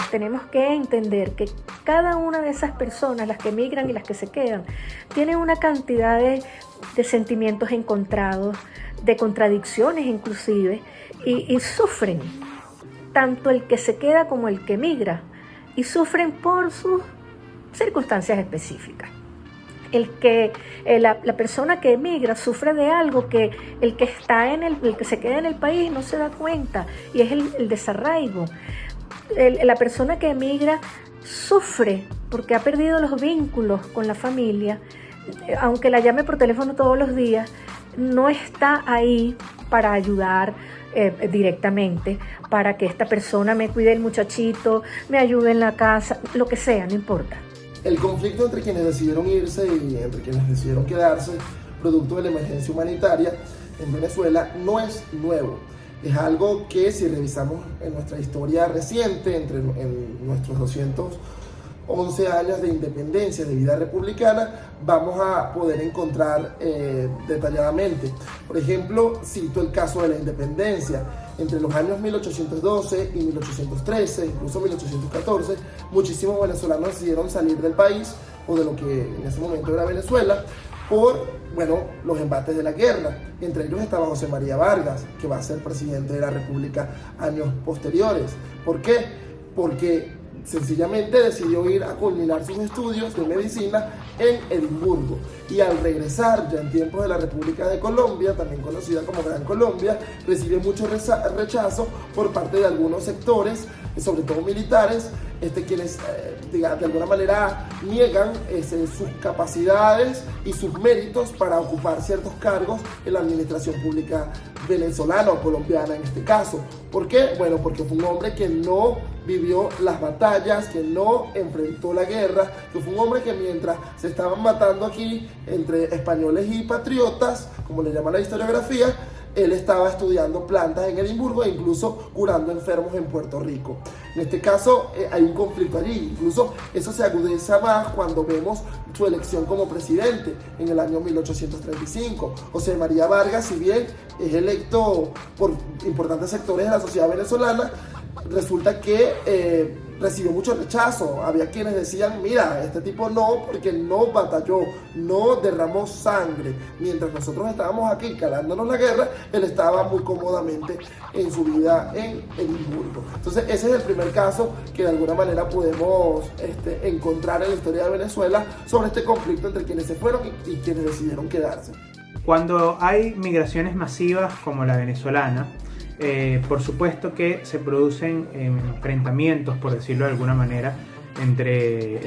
Tenemos que entender que cada una de esas personas, las que emigran y las que se quedan, tienen una cantidad de sentimientos encontrados, de contradicciones inclusive, y sufren, tanto el que se queda como el que emigra, y sufren por sus circunstancias específicas. La persona que emigra sufre de algo que el que se queda en el país no se da cuenta, y es el desarraigo. La persona que emigra sufre porque ha perdido los vínculos con la familia, aunque la llame por teléfono todos los días, no está ahí para ayudar directamente, para que esta persona me cuide el muchachito, me ayude en la casa, lo que sea, no importa. El conflicto entre quienes decidieron irse y entre quienes decidieron quedarse, producto de la emergencia humanitaria en Venezuela, no es nuevo. Es algo que, si revisamos en nuestra historia reciente, en nuestros 211 años de independencia, de vida republicana, vamos a poder encontrar detalladamente. Por ejemplo, cito el caso de la independencia. Entre los años 1812 y 1813, incluso 1814, muchísimos venezolanos decidieron salir del país, o de lo que en ese momento era Venezuela, por los embates de la guerra. Entre ellos estaba José María Vargas, que va a ser presidente de la República años posteriores. ¿Por qué? Porque sencillamente decidió ir a culminar sus estudios de medicina en Edimburgo, y al regresar ya en tiempos de la República de Colombia, también conocida como Gran Colombia, recibe mucho rechazo por parte de algunos sectores, sobre todo militares, quienes de alguna manera niegan sus capacidades y sus méritos para ocupar ciertos cargos en la administración pública venezolana o colombiana en este caso. ¿Por qué? Bueno, porque fue un hombre que no vivió las batallas, que no enfrentó la guerra, que fue un hombre que mientras se estaban matando aquí entre españoles y patriotas, como le llama la historiografía, él estaba estudiando plantas en Edimburgo e incluso curando enfermos en Puerto Rico. En este caso hay un conflicto allí, incluso eso se agudiza más cuando vemos su elección como presidente en el año 1835. José María Vargas, si bien es electo por importantes sectores de la sociedad venezolana, resulta que recibió mucho rechazo. Había quienes decían, mira, este tipo no, porque no batalló, no derramó sangre. Mientras nosotros estábamos aquí calándonos la guerra, él estaba muy cómodamente en su vida en Edimburgo. Entonces ese es el primer caso que de alguna manera podemos encontrar en la historia de Venezuela sobre este conflicto entre quienes se fueron y quienes decidieron quedarse. Cuando hay migraciones masivas como la venezolana, por supuesto que se producen enfrentamientos, por decirlo de alguna manera, entre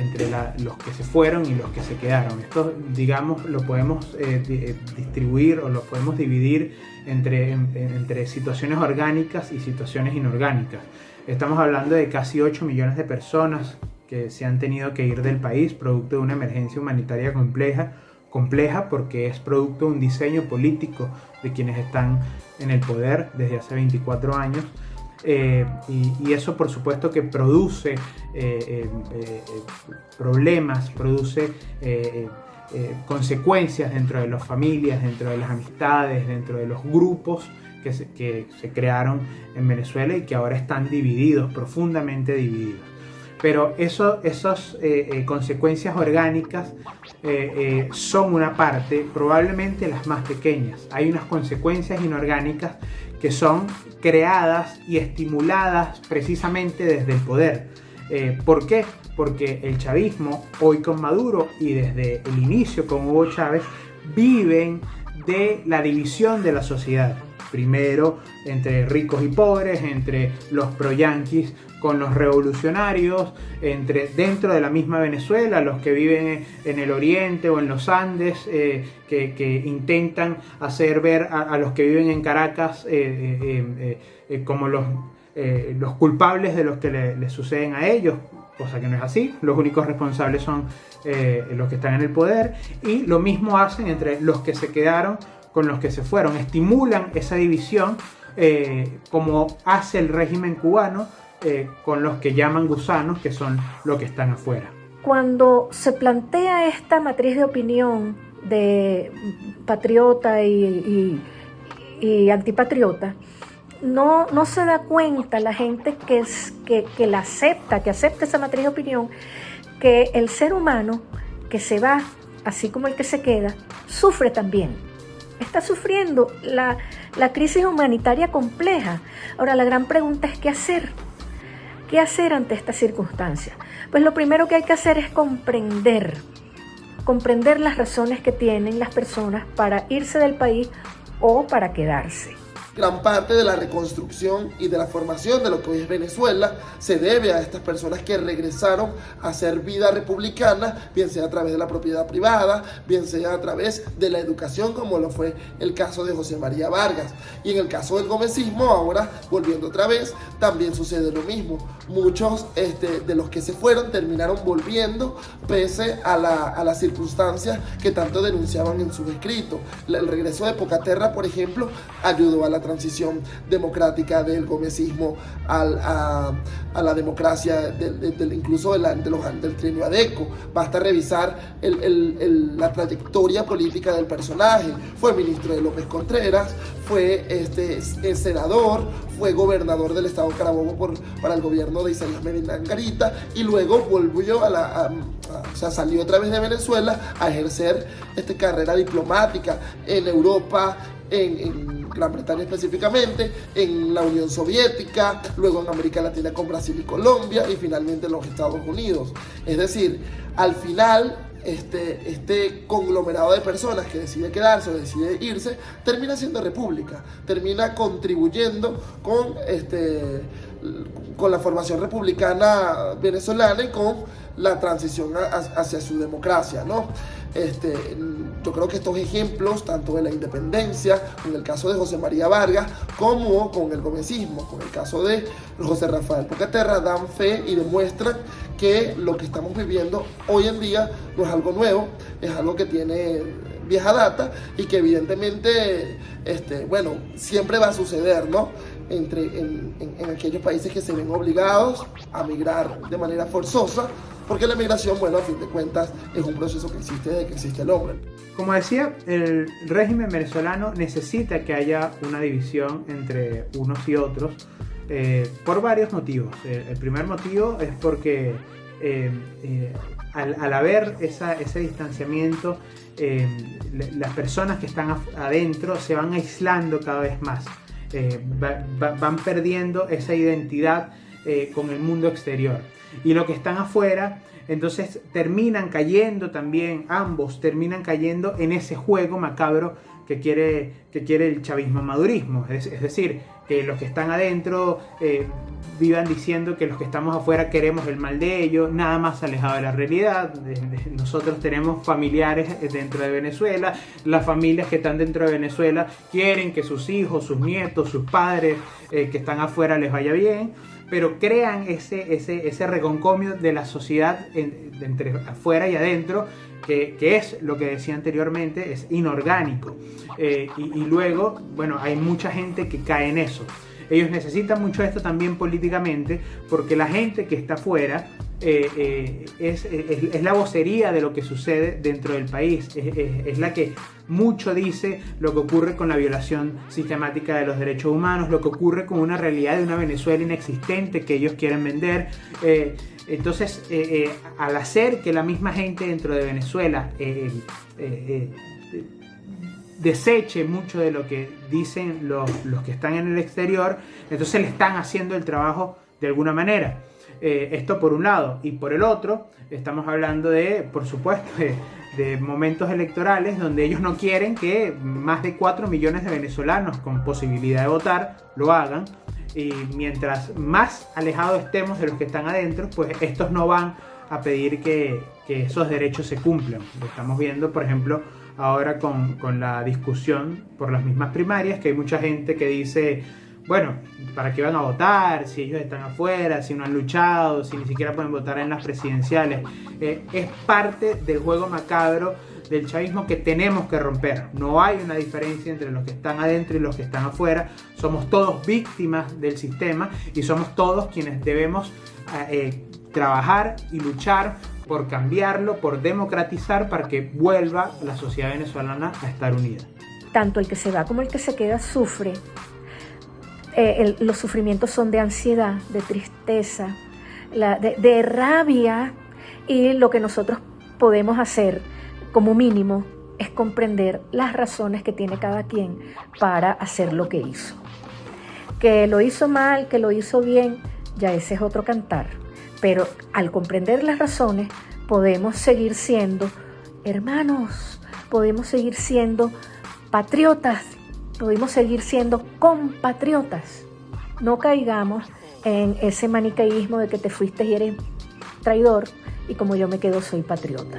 los que se fueron y los que se quedaron. Esto, digamos, lo podemos distribuir o lo podemos dividir entre situaciones orgánicas y situaciones inorgánicas. Estamos hablando de casi 8 millones de personas que se han tenido que ir del país producto de una emergencia humanitaria compleja porque es producto de un diseño político de quienes están en el poder desde hace 24 años, y eso por supuesto que produce problemas, produce consecuencias dentro de las familias, dentro de las amistades, dentro de los grupos que se crearon en Venezuela y que ahora están divididos, profundamente divididos. Pero esas consecuencias orgánicas son una parte, probablemente las más pequeñas. Hay unas consecuencias inorgánicas que son creadas y estimuladas precisamente desde el poder. ¿Por qué? Porque el chavismo, hoy con Maduro y desde el inicio con Hugo Chávez, viven de la división de la sociedad. Primero entre ricos y pobres, entre los pro-yanquis con los revolucionarios, dentro de la misma Venezuela, los que viven en el oriente o en los Andes, que intentan hacer ver a los que viven en Caracas como los culpables de los que les suceden a ellos, cosa que no es así. Los únicos responsables son los que están en el poder, y lo mismo hacen entre los que se quedaron con los que se fueron. Estimulan esa división como hace el régimen cubano con los que llaman gusanos, que son los que están afuera. cuando se plantea esta matriz de opinión de patriota y antipatriota, no se da cuenta la gente que la acepta, que acepta esa matriz de opinión, que el ser humano que se va, así como el que se queda, sufre también. Está sufriendo la crisis humanitaria compleja. Ahora, la gran pregunta es ¿qué hacer? ¿Qué hacer ante esta circunstancia? Pues lo primero que hay que hacer es comprender las razones que tienen las personas para irse del país o para quedarse. Gran parte de la reconstrucción y de la formación de lo que hoy es Venezuela se debe a estas personas que regresaron a hacer vida republicana, bien sea a través de la propiedad privada, bien sea a través de la educación, como lo fue el caso de José María Vargas. Y en el caso del gomecismo, ahora volviendo otra vez, también sucede lo mismo. Muchos de los que se fueron terminaron volviendo pese a las circunstancias que tanto denunciaban en sus escritos. El regreso de Pocaterra, por ejemplo, ayudó a la transición democrática del gomecismo a la democracia incluso del trienio Adeco. Basta revisar la trayectoria política del personaje. Fue ministro de López Contreras, fue senador, fue gobernador del estado Carabobo para el gobierno de Isaías Medina Angarita, y luego volvió salió otra vez de Venezuela a ejercer carrera diplomática en Europa, en Gran Bretaña específicamente, en la Unión Soviética, luego en América Latina con Brasil y Colombia, y finalmente en los Estados Unidos. Es decir, al final este conglomerado de personas que decide quedarse o decide irse termina siendo república, termina contribuyendo con la formación republicana venezolana y con la transición hacia su democracia, ¿no? Yo creo que estos ejemplos, tanto de la independencia, en el caso de José María Vargas, como con el gomecismo, con el caso de José Rafael Pocaterra, dan fe y demuestran que lo que estamos viviendo hoy en día no es algo nuevo, es algo que tiene vieja data y que evidentemente, siempre va a suceder, ¿no? En aquellos países que se ven obligados a migrar de manera forzosa, porque la migración, a fin de cuentas, es un proceso que existe desde que existe el hombre. Como decía, el régimen venezolano necesita que haya una división entre unos y otros por varios motivos. El primer motivo es porque al haber ese distanciamiento, las personas que están adentro se van aislando cada vez más. Van perdiendo esa identidad con el mundo exterior, y los que están afuera entonces terminan cayendo también, ambos terminan cayendo en ese juego macabro que quiere el chavismo-madurismo, es decir, que los que están adentro vivan diciendo que los que estamos afuera queremos el mal de ellos, nada más alejado de la realidad. Nosotros tenemos familiares dentro de Venezuela, las familias que están dentro de Venezuela quieren que sus hijos, sus nietos, sus padres que están afuera les vaya bien, pero crean ese reconcomio de la sociedad entre afuera y adentro, que es lo que decía anteriormente, es inorgánico. Y luego, hay mucha gente que cae en eso. Ellos necesitan mucho esto también políticamente, porque la gente que está afuera es la vocería de lo que sucede dentro del país, es la que mucho dice lo que ocurre con la violación sistemática de los derechos humanos, lo que ocurre con una realidad de una Venezuela inexistente que ellos quieren vender. Entonces, al hacer que la misma gente dentro de Venezuela deseche mucho de lo que dicen los que están en el exterior, entonces le están haciendo el trabajo de alguna manera. Esto por un lado, y por el otro estamos hablando por supuesto, de momentos electorales donde ellos no quieren que más de 4 millones de venezolanos con posibilidad de votar lo hagan, y mientras más alejados estemos de los que están adentro, pues estos no van a pedir que esos derechos se cumplan. Lo estamos viendo, por ejemplo, ahora con la discusión por las mismas primarias, que hay mucha gente que dice, ¿para qué van a votar? Si ellos están afuera, si no han luchado, si ni siquiera pueden votar en las presidenciales. Es parte del juego macabro del chavismo que tenemos que romper. No hay una diferencia entre los que están adentro y los que están afuera. Somos todos víctimas del sistema y somos todos quienes debemos trabajar y luchar por cambiarlo, por democratizar para que vuelva la sociedad venezolana a estar unida. Tanto el que se va como el que se queda sufre. Los sufrimientos son de ansiedad, de tristeza, de rabia, y lo que nosotros podemos hacer como mínimo es comprender las razones que tiene cada quien para hacer lo que hizo. Que lo hizo mal, que lo hizo bien, ya ese es otro cantar. Pero al comprender las razones podemos seguir siendo hermanos, podemos seguir siendo patriotas, podemos seguir siendo compatriotas. No caigamos en ese maniqueísmo de que te fuiste y eres traidor, y como yo me quedo soy patriota.